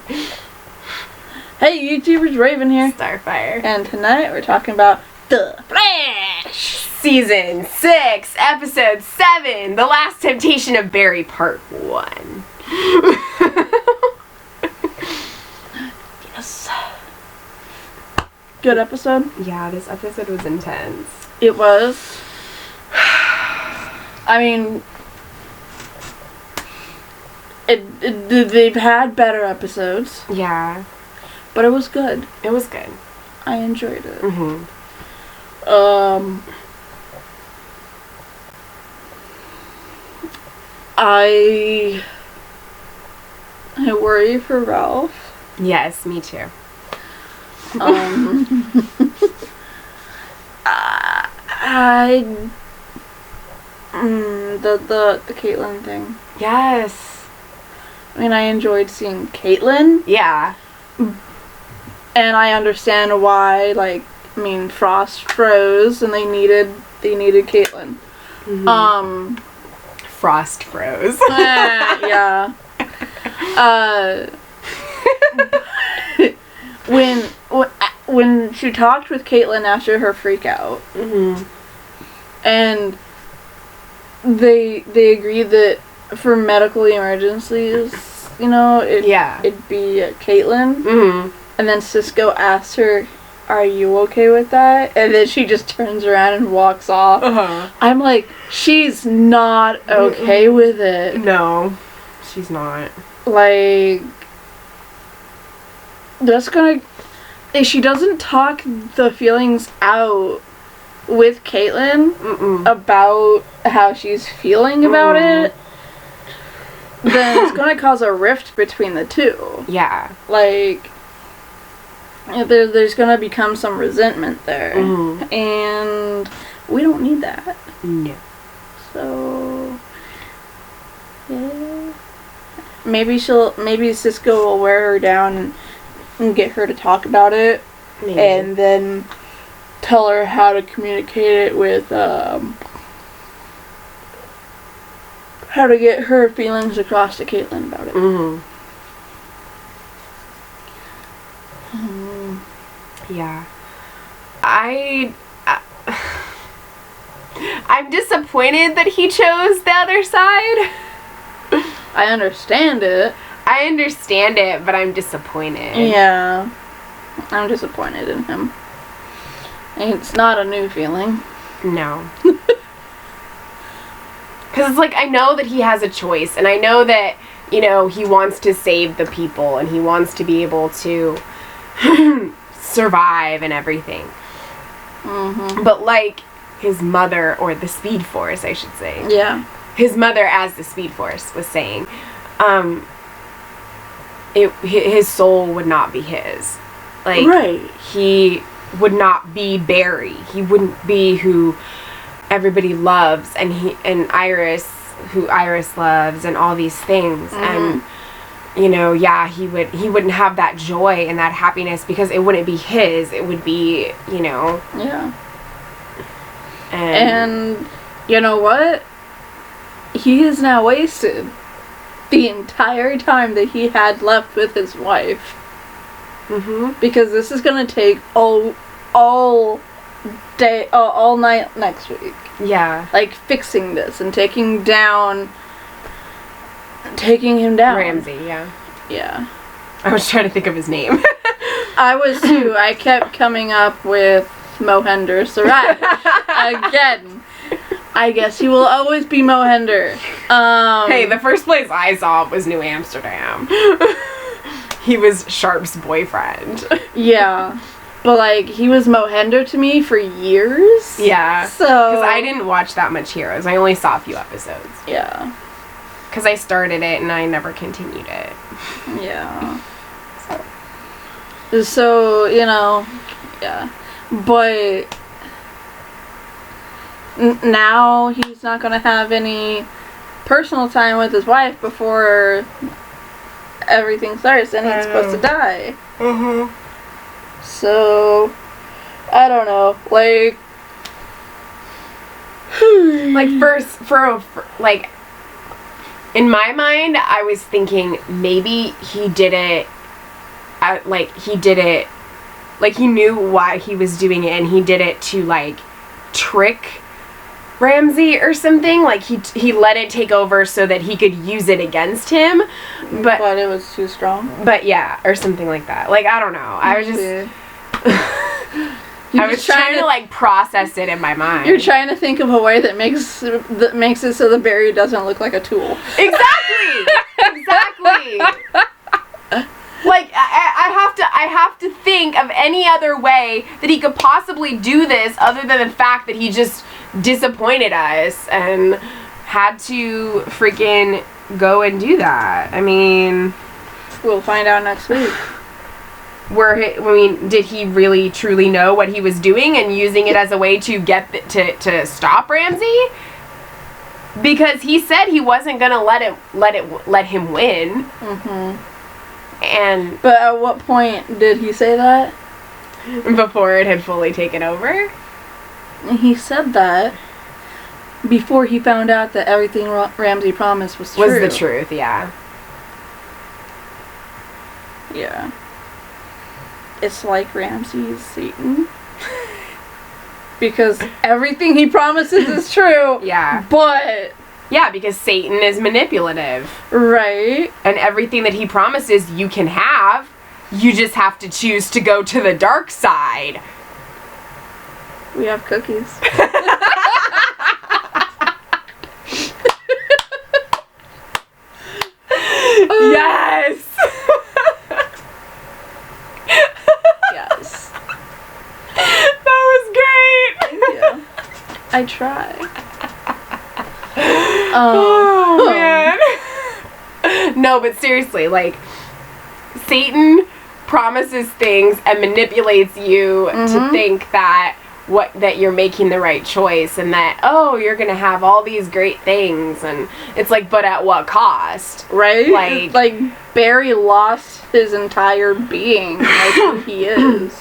Hey YouTubers, Raven here. Starfire. And tonight we're talking about The Flash! Season 6, Episode 7, The Last Temptation of Barry, Part 1. Yes. Good episode? Yeah, this episode was intense. It was. I mean, they've had better episodes, Yeah, but it was good. it was good. I enjoyed it. Mm-hmm. I worry for Ralph. Yes, me too. The Caitlyn thing. Yes. I mean, I enjoyed seeing Caitlyn, Yeah. and I understand why. Like, I mean, Frost froze, and they needed Caitlyn. Mm-hmm. Frost froze. Yeah. When she talked with Caitlyn after her freak out, Mm-hmm. and they agreed that for medical emergencies, you know, it'd be Caitlyn. Mm-hmm. And then Cisco asked her, "Are you okay with that?" And then she just turns around and walks off. Uh-huh. I'm like, she's not okay with it. No, she's not. Like, that's gonna... If she doesn't talk the feelings out with Caitlyn about how she's feeling about it, then it's gonna cause a rift between the two. Yeah. Like, there's gonna become some resentment there. Mm-hmm. And we don't need that. No. So, yeah. Maybe Cisco will wear her down and get her to talk about it. Maybe. And then tell her how to communicate it with, how to get her feelings across to Caitlyn about it. Mm-hmm. Yeah. I'm disappointed that he chose the other side. I understand it. I understand it, but I'm disappointed. Yeah. I'm disappointed in him. It's not a new feeling. No. Because it's like, I know that he has a choice, and I know that, you know, he wants to save the people, and he wants to be able to survive and everything. Mm-hmm. But like his mother, or the Speed Force, I should say. Yeah. His mother, as the Speed Force, was saying, his soul would not be his. Like, right. He would not be Barry. He wouldn't be who everybody loves, and Iris, who Iris loves, and all these things. And you know, yeah, he wouldn't have that joy and that happiness because it wouldn't be his. It would be, you know. Yeah. And you know what? He has now wasted the entire time that he had left with his wife. Mm-hmm. Because this is gonna take all day, all night next week. Yeah. Like, fixing this and taking him down. Ramsey, yeah. Yeah. I was trying to think of his name. I was too. I kept coming up with Mohinder Suraj. Again. I guess he will always be Mohinder. Hey, the first place I saw was New Amsterdam. He was Sharp's boyfriend. Yeah. But, like, he was Mohinder to me for years. Yeah. So... Because I didn't watch that much Heroes. I only saw a few episodes. Yeah. Because I started it and I never continued it. Yeah. So, you know, yeah. But now he's not going to have any personal time with his wife before everything starts, and he's supposed to die. Mm-hmm. So, I don't know. Like, like, in my mind, I was thinking maybe he did it like, he did it, like, he knew why he was doing it, and he did it to, like, trick Ramsay or something. Like, he let it take over so that he could use it against him, but it was too strong. But yeah, or something like that. Like, I don't know. I was just I was trying to like process it in my mind. You're trying to think of a way that makes it so the Barry doesn't look like a tool. Exactly. Exactly. Like, I have to think of any other way that he could possibly do this other than the fact that he just disappointed us and had to freaking go and do that. I mean, we'll find out next week. Did he really truly know what he was doing and using it as a way to get to stop Ramsay? Because he said he wasn't gonna let him win. Mm-hmm. But at what point did he say that? Before it had fully taken over. He said that before he found out that everything Ramsay promised was true. Was the truth, yeah. Yeah. It's like Ramsay's Satan. Because everything he promises is true. Yeah. But... yeah, because Satan is manipulative. Right. And everything that he promises you can have, you just have to choose to go to the dark side. We have cookies. Yes! Yes. That was great! Yeah. I try. Oh, man. No, but seriously, like, Satan promises things and manipulates you to think that you're making the right choice and that, oh, you're gonna have all these great things, and it's like, but at what cost? Right? Like Barry lost his entire being, like who he is,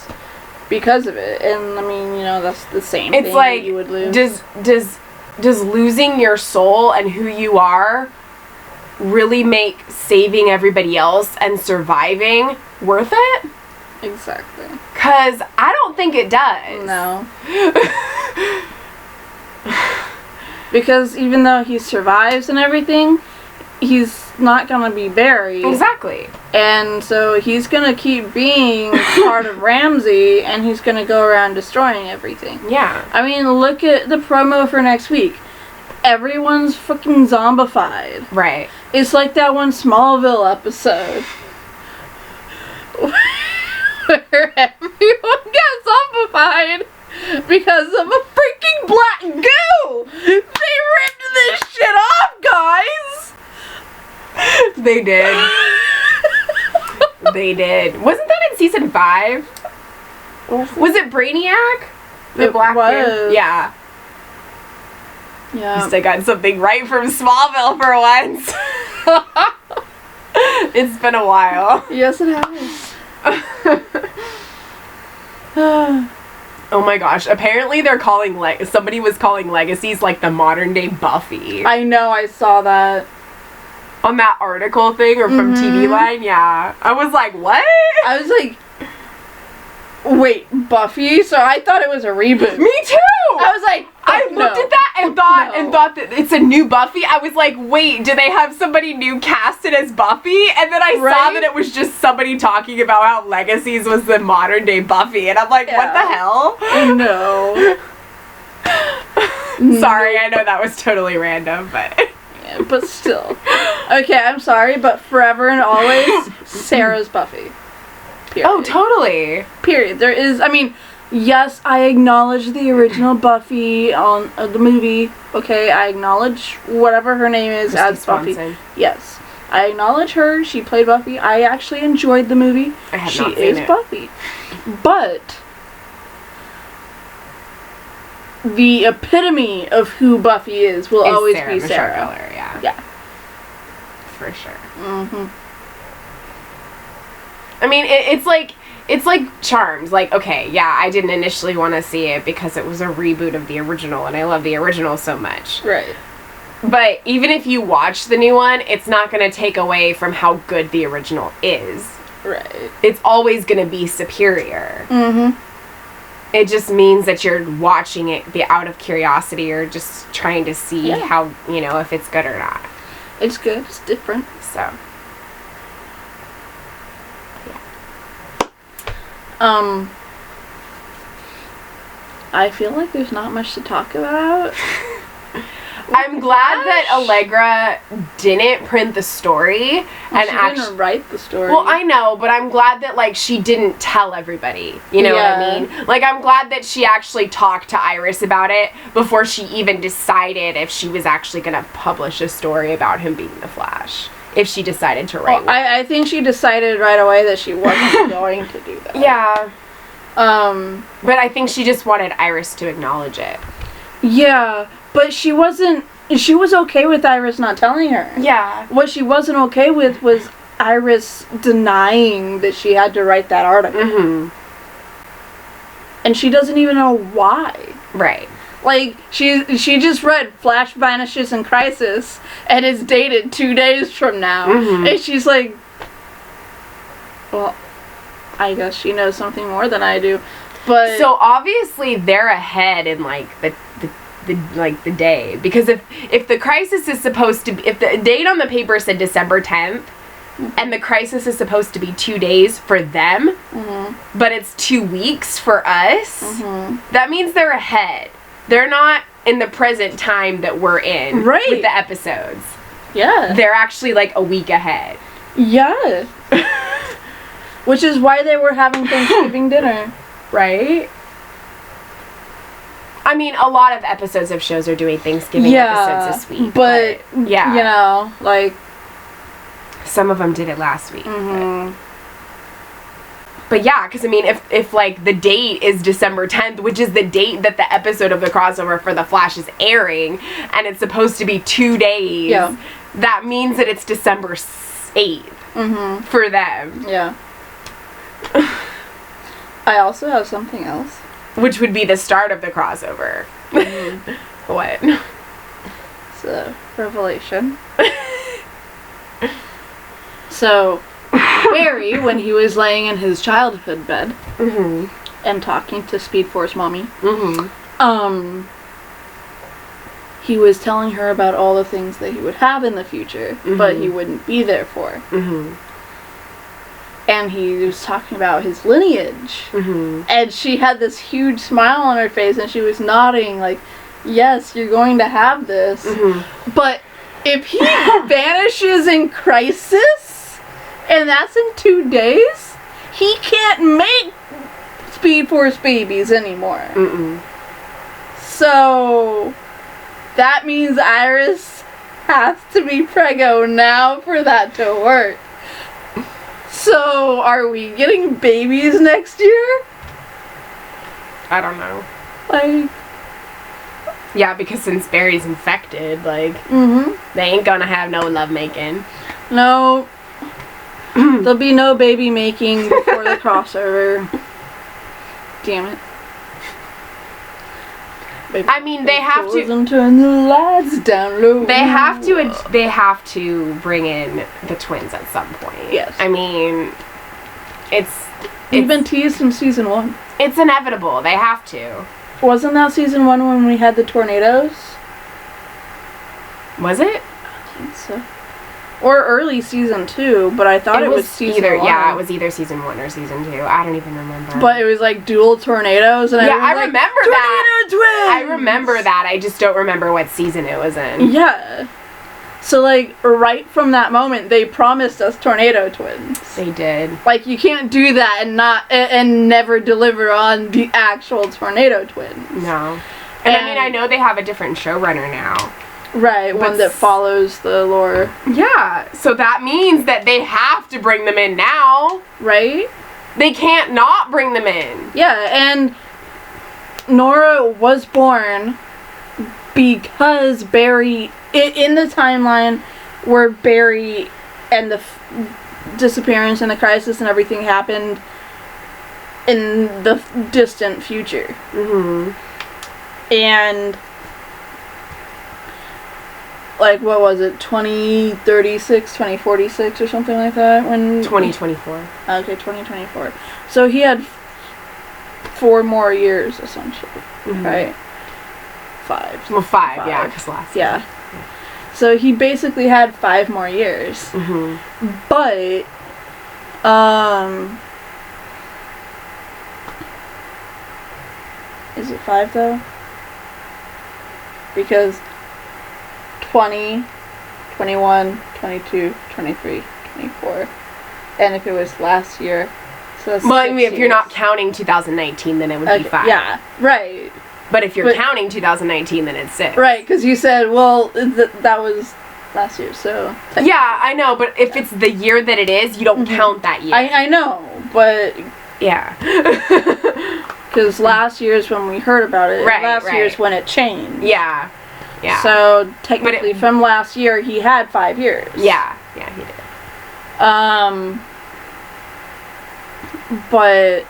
because of it. And I mean, that's the same thing like, that you would lose. Does losing your soul and who you are really make saving everybody else and surviving worth it? Exactly. 'Cause I don't think it does. No. Because even though he survives and everything, he's not gonna be Barry. Exactly. And so he's gonna keep being part of Ramsay, and he's gonna go around destroying everything. Yeah. I mean, look at the promo for next week. Everyone's fucking zombified. Right. It's like that one Smallville episode where everyone got zombified because of a freaking black goo. They ripped this shit off, guys. They did. They did. Wasn't that in season 5? Was it Brainiac? The black goo? Yeah. Yeah. At least I got something right from Smallville for once. It's been a while. Yes, it has. Oh my gosh. Apparently they're calling, somebody was calling Legacies like the modern day Buffy. I know, I saw that. On that article thing or from TV Line, yeah. I was like, what? I was like, wait, Buffy? So I thought it was a reboot. Me too! I was like, I looked at that and thought that it's a new Buffy. I was like, wait, do they have somebody new casted as Buffy? And then I saw that it was just somebody talking about how Legacies was the modern day Buffy, and I'm like, what the hell? No. Sorry, I know that was totally random, but yeah, but still. Okay, I'm sorry, but forever and always, Sarah's Buffy. Period. Oh, totally. Period. There is, I mean, yes, I acknowledge the original Buffy on the movie. Okay, I acknowledge whatever her name is Kristen as Buffy. Swanson. Yes, I acknowledge her. She played Buffy. I actually enjoyed the movie. I have she not seen is it. Buffy, but the epitome of who Buffy is will always be Sarah. Miller, yeah. Yeah, for sure. Mhm. I mean, it's like Charms. Like, okay, yeah, I didn't initially want to see it because it was a reboot of the original, and I love the original so much. Right. But even if you watch the new one, it's not going to take away from how good the original is. Right. It's always going to be superior. Mm-hmm. It just means that you're watching it be out of curiosity or just trying to see how, if it's good or not. It's good. It's different. So. I feel like there's not much to talk about. I'm glad that Allegra didn't print the story and she didn't write the story. Well, I know, but I'm glad that like she didn't tell everybody. You know what I mean? Like I'm glad that she actually talked to Iris about it before she even decided if she was actually going to publish a story about him being the Flash. If she decided to write one. I think she decided right away that she wasn't going to do that. Yeah. But I think she just wanted Iris to acknowledge it. Yeah, but she was okay with Iris not telling her. Yeah. What she wasn't okay with was Iris denying that she had to write that article. Mm-hmm. And she doesn't even know why. Right. Like, she just read Flash vanishes in Crisis, and it's dated 2 days from now. Mm-hmm. And she's like, well, I guess she knows something more than I do. But so obviously they're ahead in like the day, because if the crisis is supposed to be, if the date on the paper said December 10th and the crisis is supposed to be 2 days for them, but it's 2 weeks for us, that means they're ahead. They're not in the present time that we're in with the episodes. Yeah. They're actually like a week ahead. Yeah. Which is why they were having Thanksgiving dinner. Right? I mean, a lot of episodes of shows are doing Thanksgiving episodes this week. But yeah. Like... Some of them did it last week. But yeah, because I mean, if like the date is December 10th, which is the date that the episode of the crossover for The Flash is airing, and it's supposed to be 2 days, that means that it's December 8th for them. Yeah. I also have something else. Which would be the start of the crossover. What? It's a revelation. So, Barry, when he was laying in his childhood bed and talking to Speed Force Mommy, he was telling her about all the things that he would have in the future, but he wouldn't be there for. And he was talking about his lineage. And she had this huge smile on her face, and she was nodding like, yes, you're going to have this. But if he vanishes in Crisis, and that's in 2 days, he can't make Speed Force babies anymore. So, that means Iris has to be preggo now for that to work. So, are we getting babies next year? I don't know. Like... Yeah, because since Barry's infected, like, they ain't gonna have no lovemaking. No. There'll be no baby making before the crossover. Damn it. I mean, they have to turn the lights down low. They have to bring in the twins at some point. Yes. I mean, it's been teased in season 1. It's inevitable. They have to. Wasn't that season 1 when we had the tornadoes? Was it? I think so. Or early season 2, but I thought it was season 1. Yeah, it was either season 1 or season 2. I don't even remember. But it was like dual tornadoes, and I remember that. Tornado twins! I remember that. I just don't remember what season it was in. Yeah. So like right from that moment, they promised us tornado twins. They did. Like you can't do that and never deliver on the actual tornado twins. No. And I mean, I know they have a different showrunner now. Right, one that follows the lore. Yeah, so that means that they have to bring them in now. Right? They can't not bring them in. Yeah, and Nora was born because Barry, in the timeline where Barry and the disappearance and the crisis and everything happened in the distant future. like, what was it, 2036, 2046 or something like that? When 2024. Okay, 2024. So he had 4 more years, essentially, right? 5. Well, 5, yeah, because last year. Yeah. So he basically had 5 more years. But, is it 5 though? Because 20, 21, 22, 23, 24. And if it was last year, so that's Well, I 6 mean, if you're years. not counting 2019, then it would be 5. Yeah, right. But if you're counting 2019, then it's 6. Right, because you said, well, that was last year, so... Yeah, I know, but if it's the year that it is, you don't count that year. I know, but... Yeah. Because last year's when we heard about it. Right, last right. year's when it changed. Yeah. Yeah. So, technically, from last year, he had 5 years. Yeah. Yeah, he did. But...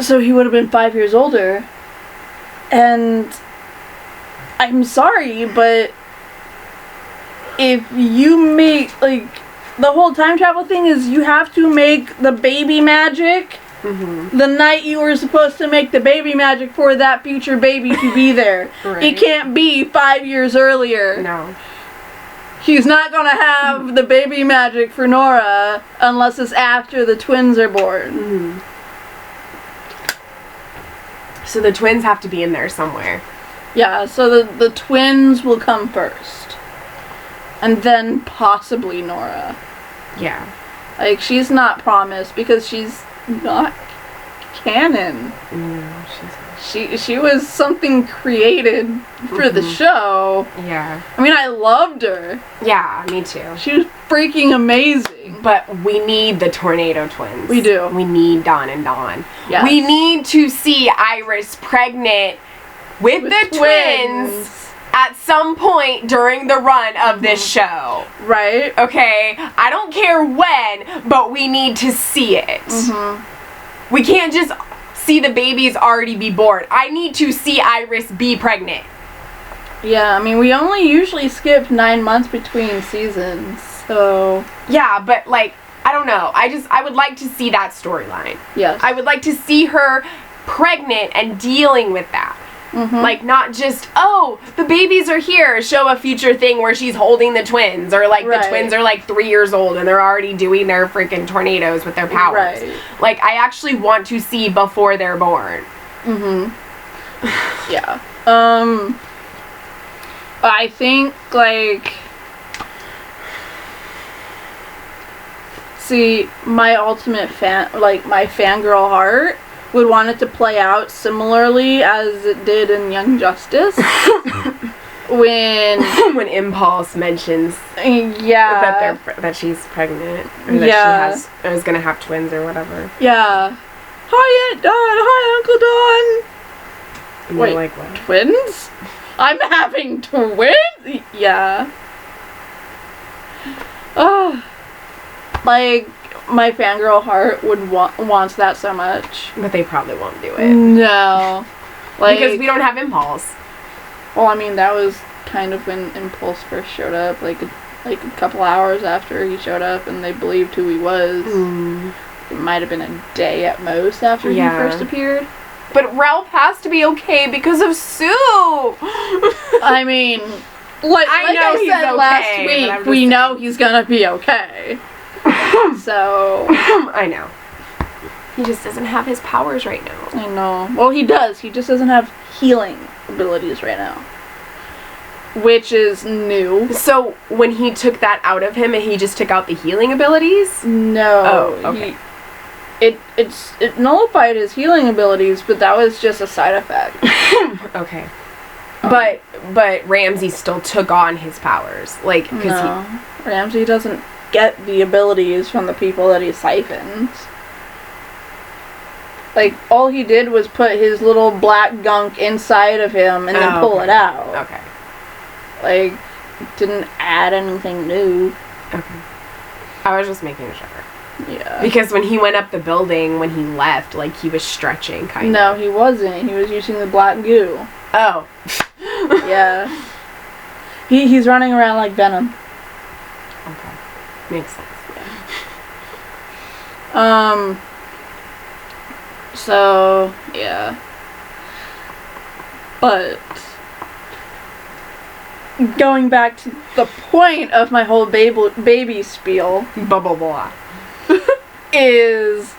So he would have been 5 years older. And... I'm sorry, but... If you make, like... The whole time travel thing is you have to make the baby magic the night you were supposed to make the baby magic for that future baby to be there. Right. It can't be 5 years earlier. No. He's not gonna have the baby magic for Nora unless it's after the twins are born. So the twins have to be in there somewhere. Yeah, so the twins will come first. And then possibly Nora. Yeah. Like, she's not promised because she's not canon. She was something created for the show. Yeah. I mean, I loved her. Yeah, me too. She was freaking amazing. But we need the Tornado Twins. We do. We need Dawn and Dawn. Yes. We need to see Iris pregnant with the twins at some point during the run of this show. Right? Okay? I don't care when, but we need to see it. We can't just see the babies already be born. I need to see Iris be pregnant. Yeah, I mean, we only usually skip 9 months between seasons, so... Yeah, but, like, I don't know. I would like to see that storyline. Yes. I would like to see her pregnant and dealing with that. Like, not just, oh, the babies are here, show a future thing where she's holding the twins, or, like, the twins are, like, 3 years old and they're already doing their freaking tornadoes with their powers. Right. Like, I actually want to see before they're born. Yeah. I think, like... See, my ultimate my fangirl heart would want it to play out similarly as it did in Young Justice. when Impulse mentions that she's pregnant, or that she is gonna have twins or whatever. Yeah. Hi, Aunt Dawn. Hi, Uncle Dawn. And Wait, they're like, what? Twins? I'm having twins? Yeah. Oh. Like, my fangirl heart would wants that so much. But they probably won't do it. No. Like, because we don't have Impulse. Well, I mean, that was kind of when Impulse first showed up, like a couple hours after he showed up, and they believed who he was. It might have been a day at most after he first appeared. But Ralph has to be okay because of Sue! I mean, like I said last week, we know he's gonna be okay. So... I know. He just doesn't have his powers right now. I know. Well, he does. He just doesn't have healing abilities right now. Which is new. So, when he took that out of him, and he just took out the healing abilities? No. Oh, okay. It nullified his healing abilities, but that was just a side effect. Okay. But Ramsey still took on his powers. Like, because Ramsey doesn't get the abilities from the people that he siphons. Like, all he did was put his little black gunk inside of him and then pull it out. Okay. Like, didn't add anything new. Okay. I was just making sure. Yeah. Because when he went up the building, when he left, like, he was stretching, kind of. No, he wasn't. He was using the black goo. Oh. Yeah. He's running around like Venom. Okay. Makes sense. So, yeah. But going back to the point of my whole baby spiel Blah, blah, blah. is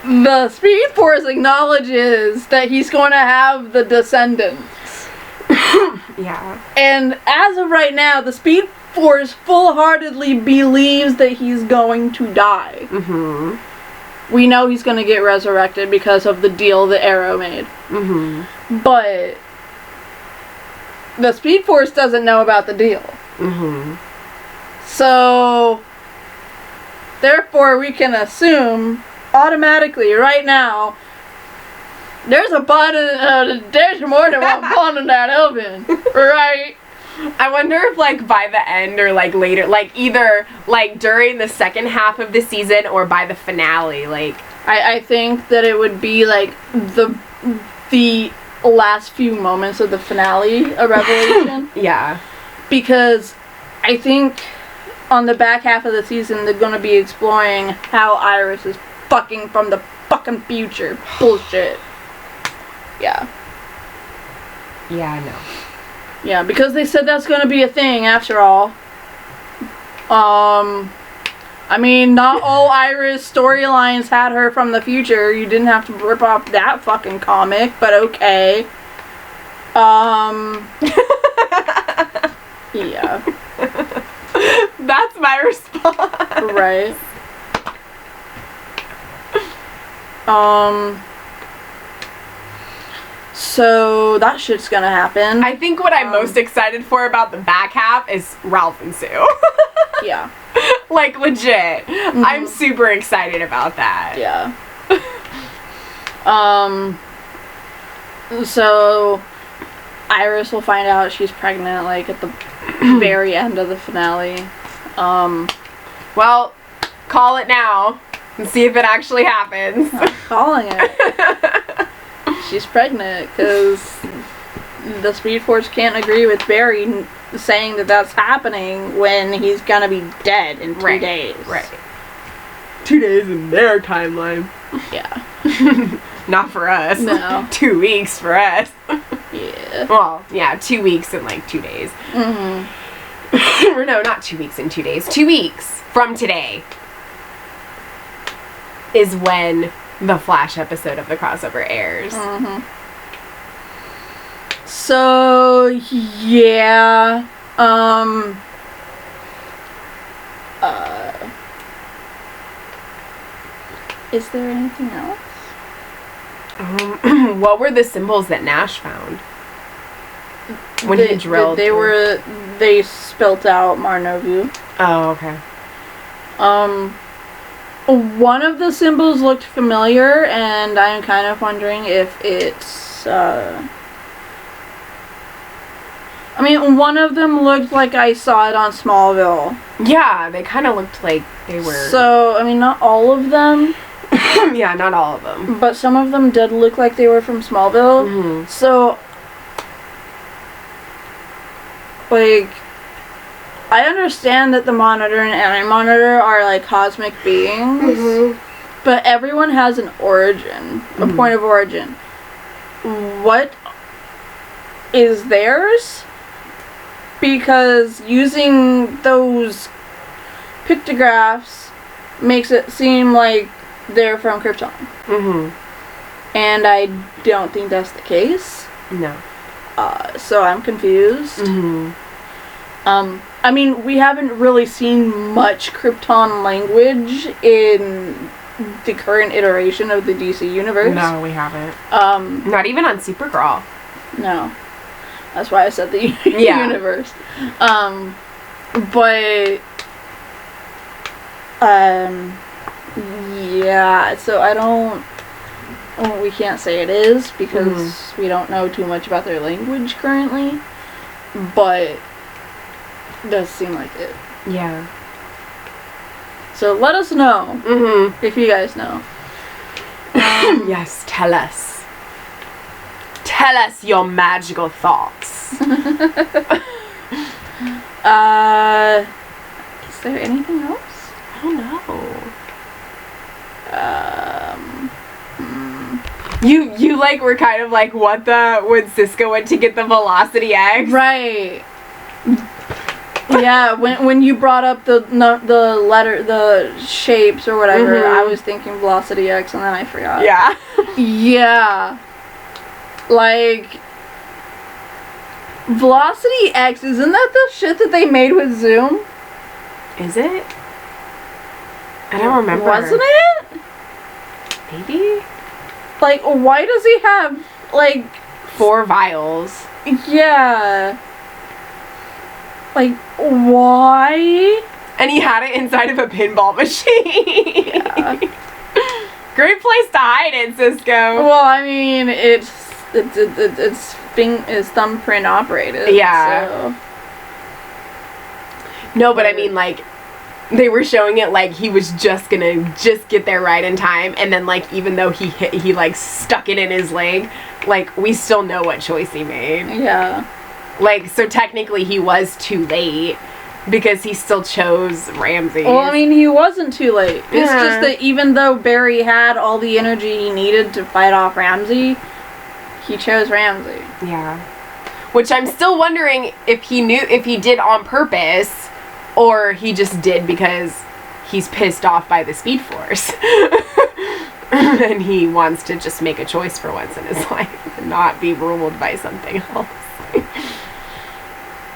the Speed Force acknowledges that he's going to have the descendants. Yeah. And as of right now, the Speed Force full-heartedly believes that he's going to die. Mm-hmm. We know he's going to get resurrected because of the deal that Arrow made. Mm-hmm. But the Speed Force doesn't know about the deal. Mm-hmm. So, therefore, we can assume automatically right now there's a bun. There's more than one bun in that oven, right? I wonder if, like, by the end or, like, later, like, either, like, during the second half of the season or by the finale, like... I think that it would be, like, the last few moments of the finale, a revelation. Yeah. Because I think on the back half of the season, they're going to be exploring how Iris is fucking from the fucking future. Bullshit. Yeah. Yeah, I know. Yeah, because they said that's going to be a thing after all. I mean, not all Iris storylines had her from the future. You didn't have to rip off that fucking comic, but okay. Yeah. That's my response. Right. So that shit's gonna happen. I think what I'm most excited for about the back half is Ralph and Sue. Yeah. Like, legit. Mm-hmm. I'm super excited about that. Yeah. So Iris will find out she's pregnant, like, at the very end of the finale. Well, call it now and see if it actually happens. I'm calling it. She's pregnant because the Speed Force can't agree with Barry saying that that's happening when he's gonna be dead in 2 days. Right. 2 days in their timeline. Yeah. Not for us. No. 2 weeks for us. Yeah. Well, yeah, 2 weeks and like 2 days. Mm-hmm. Or no, not 2 weeks and 2 days. 2 weeks from today is when the Flash episode of the crossover airs. Mm-hmm. So, yeah. Is there anything else? What were the symbols that Nash found? When he drilled. They spilt out Marnovu. Oh, okay. One of the symbols looked familiar, and I'm kind of wondering if it's, I mean, one of them looked like I saw it on Smallville. Yeah, they kind of looked like they were... So, I mean, not all of them. Yeah, not all of them. But some of them did look like they were from Smallville. Mm-hmm. So, like, I understand that the Monitor and Anti-Monitor are, like, cosmic beings. Mm-hmm. But everyone has an origin, a point of origin. What is theirs? Because using those pictographs makes it seem like they're from Krypton. Mm-hmm. And I don't think that's the case. No. So I'm confused. Mm-hmm. I mean, we haven't really seen much Krypton language in the current iteration of the DC universe. No, we haven't. Not even on Supergirl. No. That's why I said the universe. But yeah, so I don't... Well, we can't say it is because we don't know too much about their language currently. But it does seem like it. Yeah. So let us know if you guys know. Yes, tell us. Tell us your magical thoughts. Is there anything else? I don't know. You like were kind of like, what the, when Cisco went to get the Velocity X? Right. Yeah, when you brought up the shapes or whatever, I was thinking Velocity X and then I forgot. Yeah. Yeah. Like, Velocity X, isn't that the shit that they made with Zoom? Is it? I don't remember. Wasn't it? Maybe? Like, why does he have, like... 4 vials. Yeah. Like, why? And he had it inside of a pinball machine. Yeah. Great place to hide it, Cisco. Well, I mean, it's thumbprint operated. Yeah. So. No, but I mean, like, they were showing it like he was just gonna get there right in time, and then, like, even though he like stuck it in his leg, like, we still know what choice he made. Yeah. Like, so technically he was too late because he still chose Ramsey. Well, I mean, he wasn't too late. It's Yeah. just that even though Barry had all the energy he needed to fight off Ramsey, he chose Ramsey. Yeah. Which I'm still wondering if he did on purpose, or he just did because he's pissed off by the Speed Force. And he wants to just make a choice for once in his life and not be ruled by something else.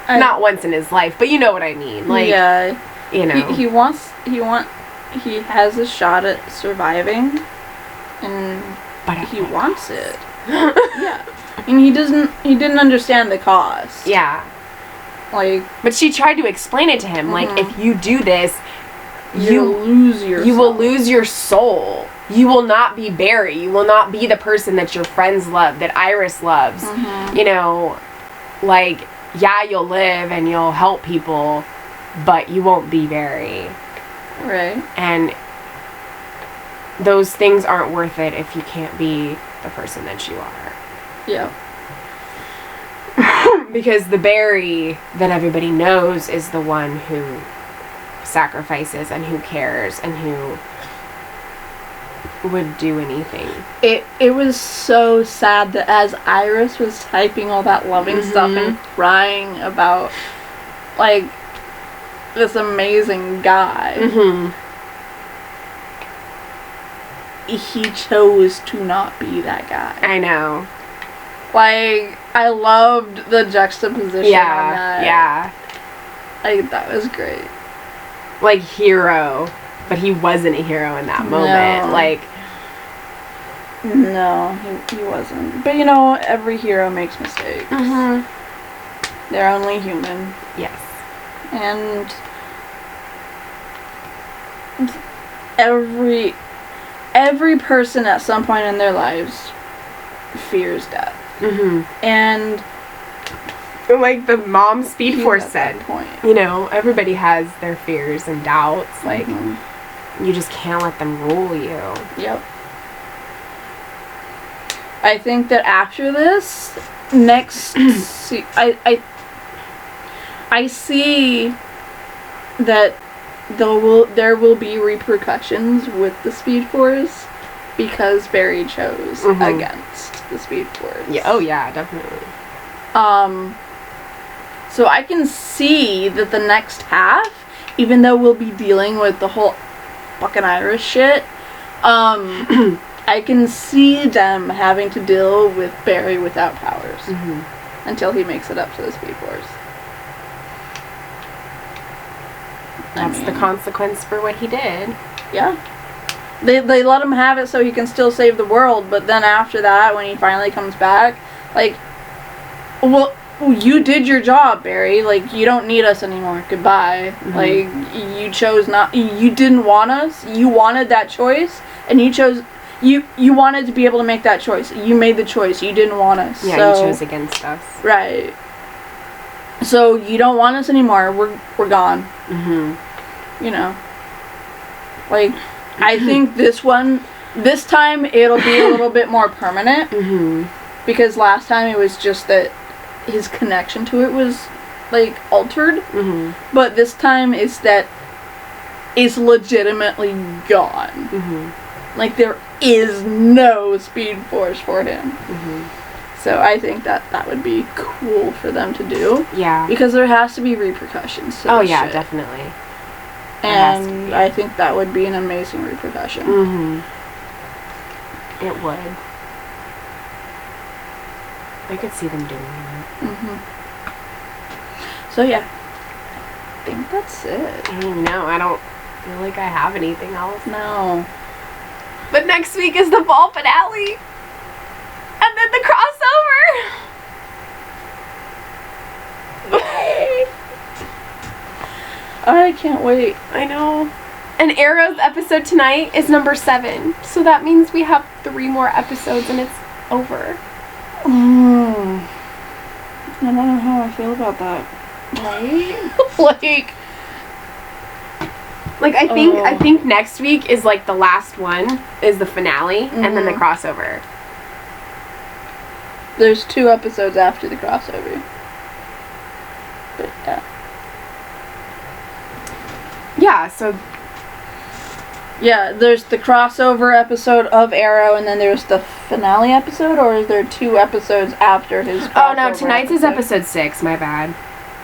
Not once in his life, but you know what I mean. Like, yeah. you know. He has a shot at surviving, and But he wants it. Yeah. And he didn't understand the cost. Yeah. Like, But she tried to explain it to him. Like, if you do this, you lose your you will lose your soul. You will not be Barry. You will not be the person that your friends love, that Iris loves. You know, like, yeah, you'll live and you'll help people, but you won't be Barry. Right. And those things aren't worth it if you can't be the person that you are. Yeah. Because the Barry that everybody knows is the one who sacrifices and who cares and who would do anything. It was so sad that as Iris was typing all that loving stuff and crying about, like, this amazing guy, he chose to not be that guy. I know. Like, I loved the juxtaposition on that. Yeah. Like, that was great. Like, hero. But he wasn't a hero in that moment. No. Like, No, he wasn't. But, you know, every hero makes mistakes. They're only human. yes. And every person at some point in their lives fears death. And Like the mom Speed he's Force at that said, point. you know, everybody has their fears and doubts. Like, you just can't let them rule you. Yep. I think that after this, next, I see that there will be repercussions with the Speed Force because Barry chose against the Speed Force. Yeah. Oh yeah, definitely. So I can see that the next half, even though we'll be dealing with the whole fucking Irish shit, I can see them having to deal with Barry without powers until he makes it up to the Speed Force. That's the consequence for what he did. Yeah. They let him have it so he can still save the world, but then after that, when he finally comes back, like, well, you did your job, Barry. Like, you don't need us anymore. Goodbye. Like, you chose not... You didn't want us. You wanted that choice, and you chose... You wanted to be able to make that choice. You made the choice. You didn't want us. Yeah, so, you chose against us. Right. So, you don't want us anymore. We're gone. You know. Like, I think this time, it'll be a little bit more permanent. Because last time it was just that his connection to it was, like, altered. Mm-hmm. But this time it's that it's legitimately gone. Mm-hmm. Like, there is no Speed Force for him. Mm-hmm. So I think that would be cool for them to do. Yeah. Because there has to be repercussions to Oh, this yeah, shit. definitely. And I think that would be an amazing repercussion. Mm-hmm. It would. I could see them doing that. Mm-hmm. So yeah, I think that's it. I don't even know. I don't feel like I have anything else. No. But next week is the fall finale. And then the crossover. I can't wait. I know. And Arrow's episode tonight is number 7. So that means we have 3 more episodes and it's over. I don't know how I feel about that. Right? like I think next week is like the last one, is the finale, and then the crossover. There's 2 episodes after the crossover. But yeah. Yeah, so Yeah, there's the crossover episode of Arrow, and then there's the finale episode, or is there 2 episodes after his crossover? oh no, tonight's is episode 6, my bad.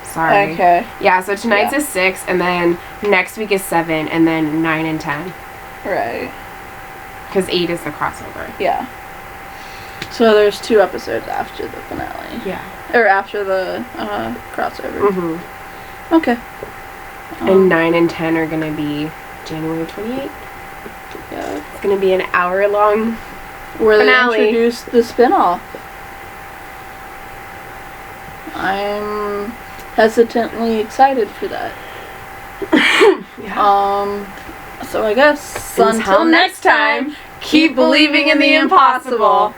Sorry. Okay. Yeah, so tonight's is 6, and then next week is 7, and then 9 and 10. Right. Because 8 is the crossover. Yeah. So there's 2 episodes after the finale. Yeah. Or after the crossover. Mm-hmm. Okay. And 9 and 10 are gonna be January 28th. Yeah. It's gonna be an hour-long Where finale. they introduced the spin-off. I'm hesitantly excited for that. Yeah. So I guess Until next time, keep believing in the impossible.